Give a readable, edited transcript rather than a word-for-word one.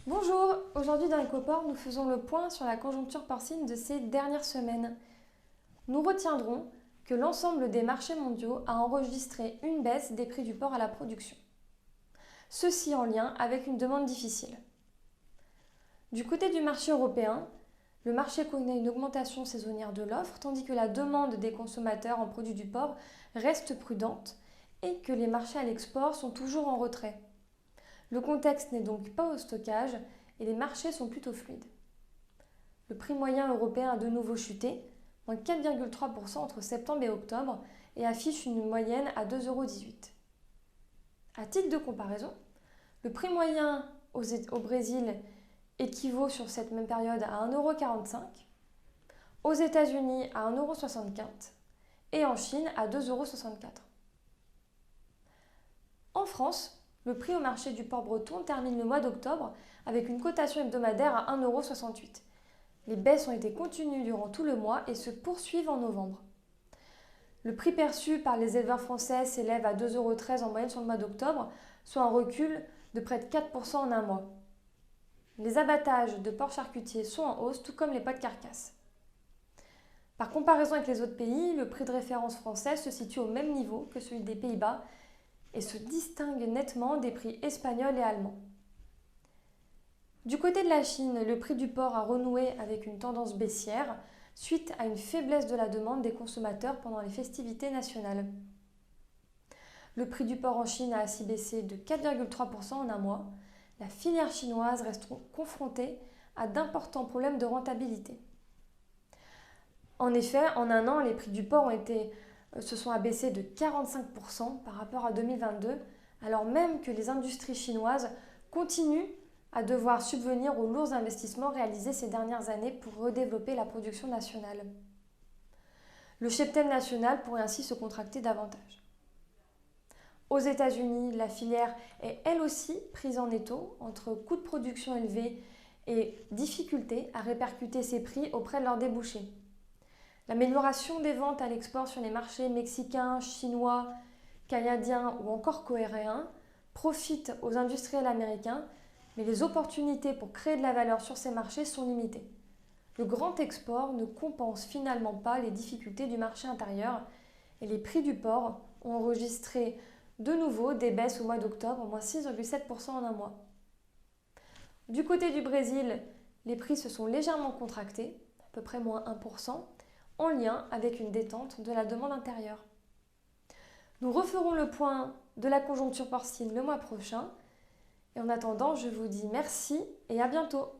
Bonjour, aujourd'hui dans Ecoport, nous faisons le point sur la conjoncture porcine de ces dernières semaines. Nous retiendrons que l'ensemble des marchés mondiaux a enregistré une baisse des prix du porc à la production. Ceci en lien avec une demande difficile. Du côté du marché européen, le marché connaît une augmentation saisonnière de l'offre, tandis que la demande des consommateurs en produits du porc reste prudente et que les marchés à l'export sont toujours en retrait. Le contexte n'est donc pas au stockage et les marchés sont plutôt fluides. Le prix moyen européen a de nouveau chuté, moins 4,3% entre septembre et octobre, et affiche une moyenne à 2,18 €. À titre de comparaison, le prix moyen au Brésil équivaut sur cette même période à 1,45 €, aux États-Unis à 1,64 € et en Chine à 2,64 €. En France, le prix au marché du porc breton termine le mois d'octobre avec une cotation hebdomadaire à 1,68 €. Les baisses ont été continues durant tout le mois et se poursuivent en novembre. Le prix perçu par les éleveurs français s'élève à 2,13 € en moyenne sur le mois d'octobre, soit un recul de près de 4% en un mois. Les abattages de porcs charcutiers sont en hausse, tout comme les poids de carcasse. Par comparaison avec les autres pays, le prix de référence français se situe au même niveau que celui des Pays-Bas et se distingue nettement des prix espagnols et allemands. Du côté de la Chine, le prix du porc a renoué avec une tendance baissière suite à une faiblesse de la demande des consommateurs pendant les festivités nationales. Le prix du porc en Chine a ainsi baissé de 4,3% en un mois. La filière chinoise reste confrontée à d'importants problèmes de rentabilité. En effet, en un an, les prix du porc se sont abaissés de 45% par rapport à 2022, alors même que les industries chinoises continuent à devoir subvenir aux lourds investissements réalisés ces dernières années pour redévelopper la production nationale. Le cheptel national pourrait ainsi se contracter davantage. Aux États-Unis, la filière est elle aussi prise en étau entre coûts de production élevés et difficultés à répercuter ses prix auprès de leurs débouchés. L'amélioration des ventes à l'export sur les marchés mexicains, chinois, canadiens ou encore coréens profite aux industriels américains, mais les opportunités pour créer de la valeur sur ces marchés sont limitées. Le grand export ne compense finalement pas les difficultés du marché intérieur et les prix du porc ont enregistré de nouveau des baisses au mois d'octobre, moins 6,7% en un mois. Du côté du Brésil, les prix se sont légèrement contractés, à peu près moins 1%, en lien avec une détente de la demande intérieure. Nous referons le point de la conjoncture porcine le mois prochain. Et en attendant, je vous dis merci et à bientôt.